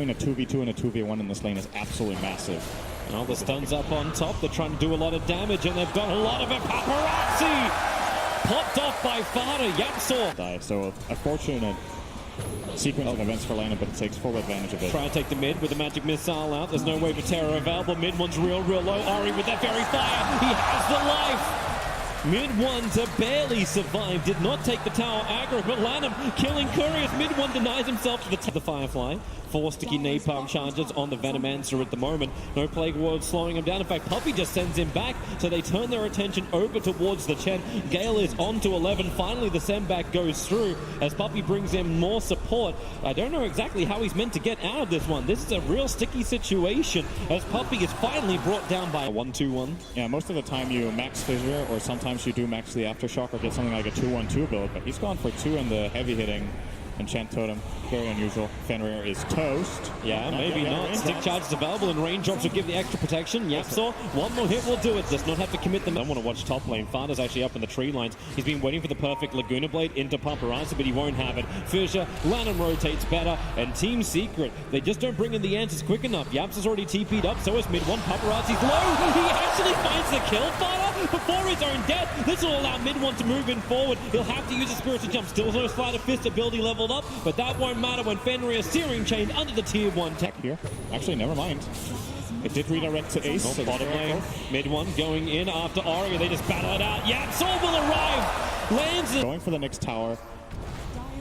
between a 2v2 and a 2v1 in this lane is absolutely massive. Well, the stun's up on top. They're trying to do a lot of damage, and they've got a lot of it. Paparazzi! Popped off by Fada. Yapsor. So a fortunate sequence of events for Lana, but it takes full advantage of it. Try to take the mid with the magic missile out. There's no wave of terror available. Mid one's real low. Ari with that very fire. He has the life. Mid one to barely survive. Did not take the tower aggro, but Lanham killing Curious. Mid one denies himself to the Firefly. 4 sticky napalm charges on the Venomancer at the moment. No Plague Ward slowing him down. In fact, Puppey just sends him back, so they turn their attention over towards the Chen. Gale is on to 11. Finally, the send back goes through as Puppey brings in more support. I don't know exactly how he's meant to get out of this one. This is a real sticky situation as Puppey is finally brought down by a 1-2-1. Yeah, most of the time you max Fissure, or sometimes you do max the Aftershock or get something like a 2-1-2 build, but he's gone for 2 in the heavy hitting Enchant Totem. Very unusual. Fenrir is toast. Yeah, maybe not. Stick charge is available and raindrops will give the extra protection. Yapsor, one more hit will do it. Does not have to commit them. I want to watch top lane. Fada's actually up in the tree lines. He's been waiting for the perfect Laguna Blade into Paparazzi, but he won't have it. Fissure, Lanham rotates better, and Team Secret, they just don't bring in the answers quick enough. Yaps is already TP'd up, so is mid one. Paparazzi's low. He actually finds the kill, Fada, before his own death. This will allow mid one to move in forward. He'll have to use a spiritual jump. Still no Sleight of Fist ability leveled up, but that won't matter when Fenrir Searing Chain under the tier 1 tech here. Actually, never mind. It did redirect to Ace. So bottom lane, mid one going in after Aria. They just battle it out. Yapsor will arrive. Lands it. Going for the next tower.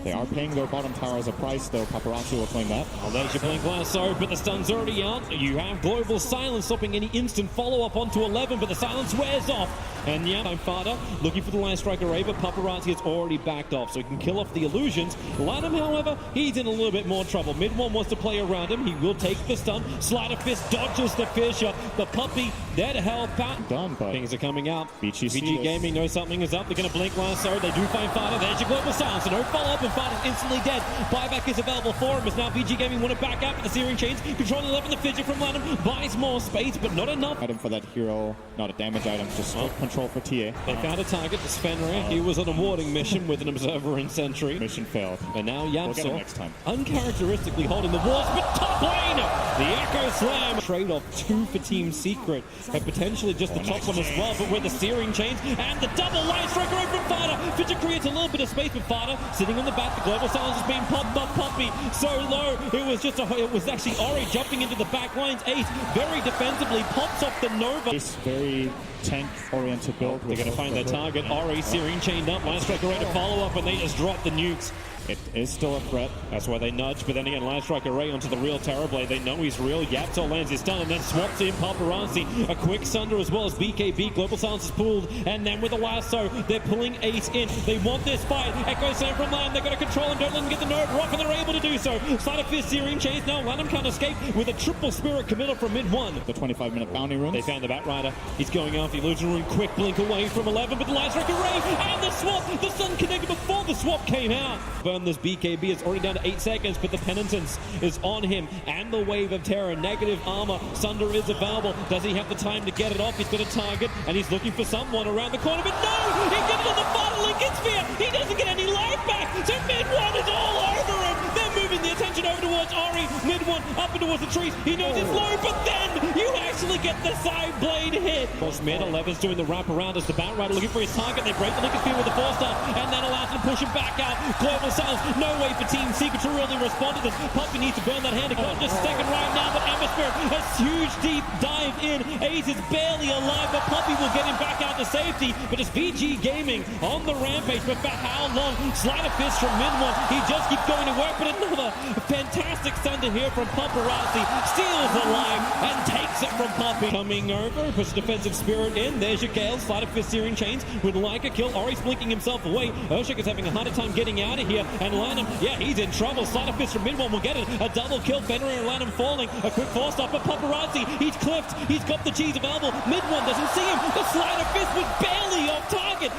They are paying their bottom tower as a price, though. Paparazzi will claim that. Oh, there's your blink lasso, but the stun's already out. You have Global Silence stopping any instant follow-up onto 11, but the silence wears off. And yeah, I'm Fada looking for the Line Striker Ray, but Paparazzi has already backed off, so he can kill off the illusions. Lanham, however, he's in a little bit more trouble. Mid one wants to play around him. He will take the stun. Sleight of Fist dodges the Fissure. The Puppey there to help out. Done, but things are coming out. Vici Gaming knows something is up. They're going to blink lasso. They do find Fada. There's your Global Silence. So no follow-up, and Fada's instantly dead. Buyback is available for him as now Vici Gaming want to back out with the Searing Chains. Controlling 11, the Fissure from Lanham buys more space, but not enough. Item for that hero, not a damage item, just control for TA. They found a target, it's Fenrir. He was on a warding mission with an Observer and Sentry. Mission failed. And now Yapsor, we'll get him next time. Uncharacteristically holding the walls, but top lane! The Echo Slam. Trade-off 2 for Team Secret, and potentially just the top one as well, but with the Searing Chains and the double Line Striker over from Fada. Fissure creates a little bit of space with Fada sitting on the back. The Global Silence is being popped up. Puppey so low. It was actually Ori jumping into the back lines. Ace very defensively pops off the Nova. It's very tank-oriented build. They're going to find their target. Ori Searing chained up. Line Striker Ray to follow up, and they just drop the nukes. It is still a threat. That's why they nudge, but then again, Line Striker Ray onto the real Terrorblade. They know he's real. Yapsor lands his stun and then swaps in Paparazzi. A quick Sunder as well as BKB. Global Silence is pulled, and then with a lasso, they're pulling Ace in. They want this fight. Echo Slam from Lanham. They're going to control him. Don't let him get the Node Rock, and they're able to do so. Sleight of Fist, Searing Chains. Now Lanham can't escape with a triple Spirit committal from mid one. The 25-minute bounty runes. They found the Batrider. He's going after the Illusion Rune. Quick blink away from 11, but the Line Striker Ray and the swap. The stun connected before the swap came out. Burn this BKB. It's already down to 8 seconds, but the Penitence is on him, and the Wave of Terror. Negative armor. Sunder is available. Does he have the time to get it off? He's got a target, and he's looking for someone around the corner, but no! He gets it on the final Lincoln Sphere! He doesn't get any life back! So mid one is all over him! They're moving the attention over towards Ori. Mid one up and towards the trees. He knows it's low, but then you actually get the side blade hit. Cross mid, 11's doing the wrap around as the Batrider looking for his target. They break the Lincoln Sphere with the 4-star, and that allows him to push him back out. Global Silence, no way for Team Secret to really respond to this. Puppey needs to burn that hand. It can't just second right now, but Ember Spirit, a huge deep dive in. Ace is barely alive, but Puppey will get him back out to safety. But it's Vici Gaming on the rampage, but for how long? Sleight of Fist from mid one. He just keeps going to work, but another fantastic Thunder here from Paparazzi. Steals the life and takes it from Puppey. Coming over, puts defensive spirit in. There's your Gale. Sleight of Fist Searing Chains would like a kill. Ori's blinking himself away. Urshik is having a harder time getting out of here, and Lanham, yeah, he's in trouble. Sleight of Fist from mid one will get it. A double kill. Fenrir and Lanham falling. A quick 4-star for Paparazzi. He's clipped. He's got the cheese available. Mid one doesn't see him. The Sleight of Fist was barely off target.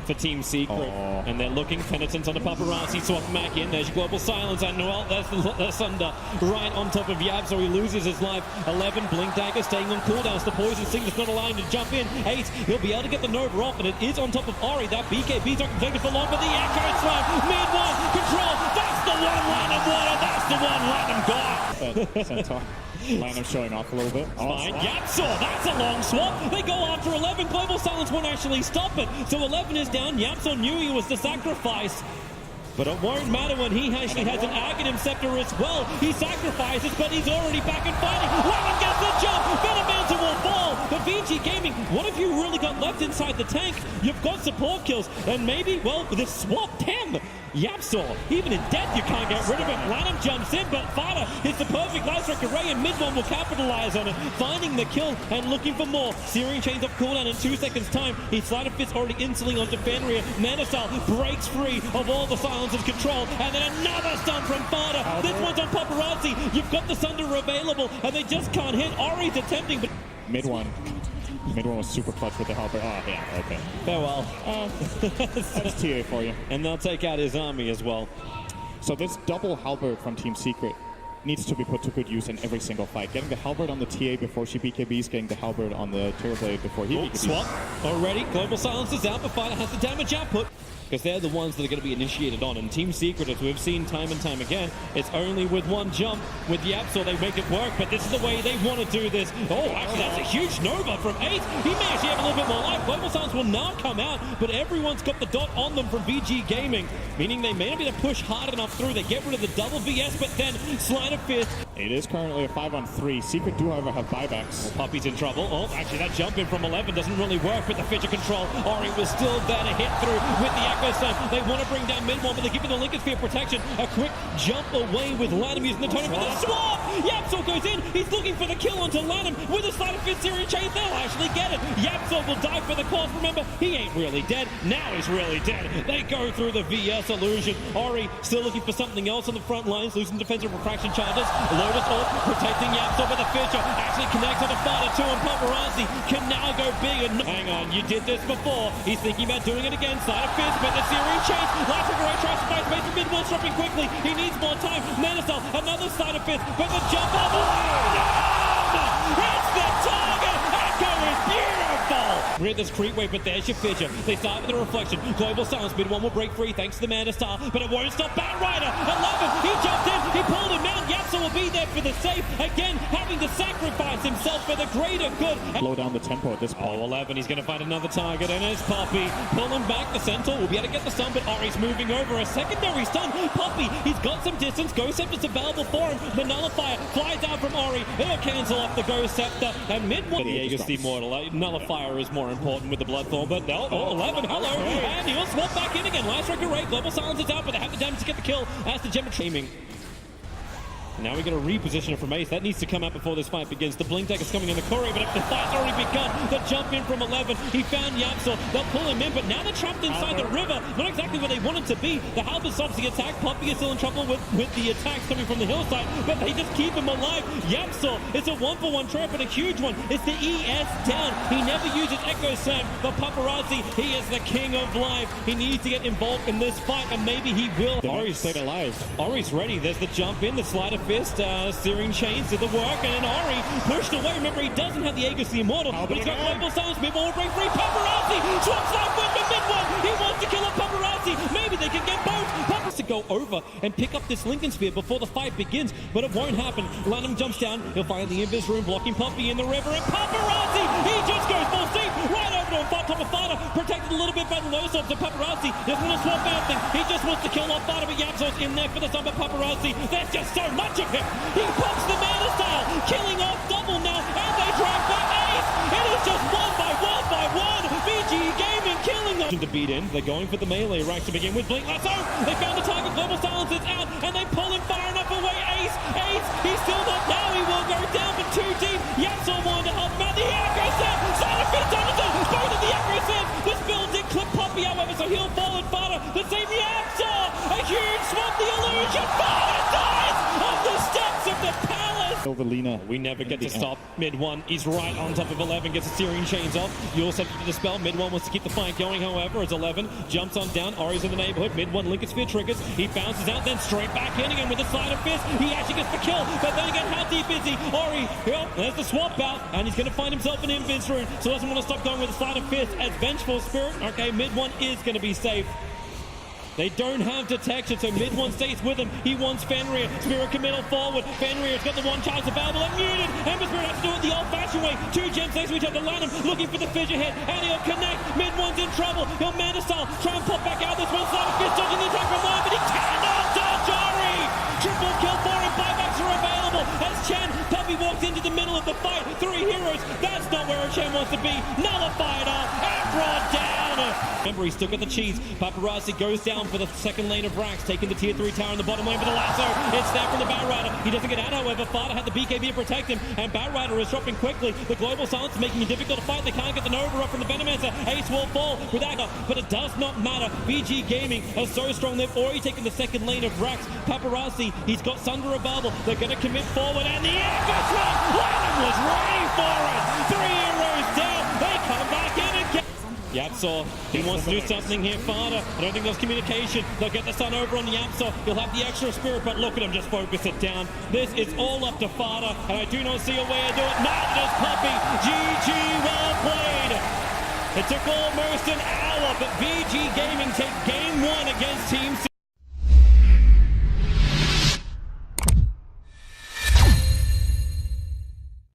For Team Secret, and they're looking Penitence on the Paparazzi. Swap back in. There's your Global Silence, and well, that's the Sunder right on top of Yab, so he loses his life. 11 Blink Dagger staying on cooldowns. The Poison Singlet's not allowing him to jump in. 8, he'll be able to get the Nova off, and it is on top of Ori. That BKB's not protected for long, but the Echo Slam, mid one, control. That's the one Lanham wanted. That's the one Lanham got. that Centaur. Lanham showing off a little bit. Fine. Yapsaw, that's a long swap. They go after 11. Global Silence won't actually stop it. So 11 is down. Yapsaw knew he was the sacrifice. But it won't matter when he actually has an Aghanim Scepter as well. He sacrifices, but he's already back and fighting. Lanham gets the jump. Venom Mountain will fall. But Vici Gaming, what have you really got left inside the tank? You've got support kills. And maybe, well, the swap 10. Yapsaw, even in death, you can't get rid of him. Lanham jumps in, but Fada hits the perfect Light Strike array, and Mid-1 will capitalize on it, finding the kill and looking for more. Searing chains off cooldown in 2 seconds' time. His Sleight of Fist already insulting onto Fenrir. Manastyle breaks free of all the Silence's control, and then another stun from Fada. This one's on Paparazzi. You've got the Sunder available, and they just can't hit. Ori's attempting, but Mid-1 was super clutch with the helper. Oh, yeah, okay. Farewell. That's TA for you. And they'll take out his army as well. So this double halberd from Team Secret needs to be put to good use in every single fight. Getting the halberd on the TA before she BKBs, getting the halberd on the Terrorblade before he BKBs. Swap already. Global Silence is out, but Fighter has the damage output, because they're the ones that are going to be initiated on. And Team Secret, as we've seen time and time again, it's only with one jump. With Yapsaw, they make it work, but this is the way they want to do this. Oh, actually, that's a huge Nova from 8. He may actually have a little bit more life. Global Silence will now come out, but everyone's got the dot on them from Vici Gaming, meaning they may not be able to push hard enough through. They get rid of the double VS, but then Sleight of Fist. It is currently a 5-on-3. Secret do, however, have buybacks. Well, Puppy's in trouble. Oh, actually, that jump in from 11 doesn't really work with the Fidget control. Ori was still there to hit through with the Echo Stun. They want to bring down Mid-1, but they give him the Lincoln Sphere protection. A quick jump away with Lanham using the totem for the swap. Yapsaw goes in. He's looking for the kill onto Lanham with a Sleight of Fist series chain. They'll actually get it. Yapsaw will die for the cause. Remember, he ain't really dead. Now he's really dead. They go through the VS illusion. Ori still looking for something else on the front lines, losing defensive refraction charges. Lotus ult protecting Yapsaw, but the Fisher actually connects on the Fighter 2, and Paparazzi can now go big. And hang on, you did this before. He's thinking about doing it again. Sleight of Fist, but the series chain. Light Strike array tries to fight space for Mid-1, dropping quickly. He needs more time. Manastyle, another Sleight of Fist, but the jump off. Hits the target. Echo is beautiful. We're at this creep wave, but there's your Fisher. They start with the reflection. Global Silence. Mid-1 will break free thanks to the Manastyle, but it won't stop Batrider. 11. He jumped in. He pulled him out. Yapsaw will be there for the save. Again, having to sacrifice himself for the greater good. Slow down the tempo at this point. Oh, 11. He's going to find another target, and it's Poppy. Pulling back. The Centaur will be able to get the stun, but Ori's moving over. A secondary stun. Poppy, he's got some distance. Ghost Scepter's available for him. The Nullifier flies out from Ori. It'll cancel off the Ghost Scepter. And Mid-1. The Aegis Immortal. Nullifier is more important with the Bloodthorn, but no. Oh, 11. Hello. And he'll swap back in again. Light Strike array. Global Silence is out, but they have the damage to get the kill as the Gemma aiming. Now we're going to reposition it from Ace. That needs to come out before this fight begins. The Blink Deck is coming in the Courier, but if the fight's already begun, the jump in from 11. He found Yapsaw. They'll pull him in, but now they're trapped inside the river. Not exactly where they wanted to be. The Halberd stops the attack. Poppy is still in trouble with the attacks coming from the hillside, but they just keep him alive. Yapsaw, it's a 1-for-1 trap, and a huge one. It's the ES down. He never uses Echo Slam. The Paparazzi, he is the king of life. He needs to get involved in this fight, and maybe he will. Ori's stayed alive. Ori's ready. There's the jump in, the Sleight of Fist. Searing chains did the work, and then Ori pushed away. Remember, he doesn't have the Aegis the Immortal, but he's got Global Silence. Mid-1 will break free. Paparazzi swaps that win for Mid-1. He wants to kill a Paparazzi. Maybe they can get both. Paparazzi to go over and pick up this Lincoln Sphere before the fight begins, but it won't happen. Lanham jumps down. He'll find the Invis room, blocking Poppy in the river, and Paparazzi, he just goes full steam right over to him. Top of Fighter, protected a little bit by the low subs. So Paparazzi doesn't want to swap out thing. He just wants to kill off Fighter, but Yapsaw's in there for the summer. Paparazzi, there's just so much of him. He pops the Manastyle, killing off double now, and they drag back Ace. It is just one by one. Vici Gaming killing them. To beat in, they're going for the melee rank to begin with. Blink Lasso, they found the target. Global Silence is out, and they pull him far enough away. Ace, he's still not now. He will go down for 2 deep. Yapsaw wanted to help him out. The Echo Set, Side of Fist Anderson, both of the Echo Sets. This build did clip Poppy, however, so he'll fall and Fighter. The same Yapsaw, a huge swap, the illusion. Fighter dies on the steps of the palace. Silverlina. We never get to stop Mid-1. He's right on top of 11, gets the Searing chains off. You'll set to dispel. Mid-1 wants to keep the fight going, however, as 11 jumps on down. Ori's in the neighborhood. Mid-1 Lincoln Sphere triggers. He bounces out, then straight back in again with the Sleight of Fist. He actually gets the kill, but then again, how deep is he? Ori, there's the swap out, and he's going to find himself an Invis rune, so doesn't want to stop going with the Sleight of Fist as Vengeful Spirit. Okay, Mid-1 is going to be safe. They don't have detection, so mid one stays with him. He wants Fenrir. Spirit committal forward. Fenrir's got the one chance available and muted. Ember Spirit has to do it the old-fashioned way. Two gems next to each other. Lanham looking for the fissure hit, and he'll connect. Mid one's in trouble. He'll mana style. Try and pop back out this one. Slider Fist dodging the attack from one, but he cannot dodge Ori. Triple kill for him. Buybacks are available as Chen Puppy walks into the middle of the fight. Three heroes. That's not where Chen wants to be. Nullified up and brought down. Remember, he's still got the cheese. Paparazzi goes down for the second lane of Rax, taking the tier 3 tower in the bottom lane for the lasso. It's there from the Batrider. He doesn't get out, however. Fada had the BKB to protect him, and Batrider is dropping quickly. The global silence is making it difficult to fight. They can't get the Nova up from the Venomancer. Ace will fall without her, but it does not matter. Vici Gaming are so strong. They've already taken the second lane of Rax. Paparazzi, he's got Sunder a bubble. They're going to commit forward, and the Aegis one! Lanham was ready for it! 3 heroes down. They come back in again. Yapsaw, he wants to do something here. Fada, I don't think there's communication. They'll get the sun over on the Yapsaw. He'll have the extra spirit, but look at him just focus it down. This is all up to Fada, and I do not see a way to do it. Neither does Puppy. GG, well played. It took almost an hour, but VG Gaming take game 1 against Team C.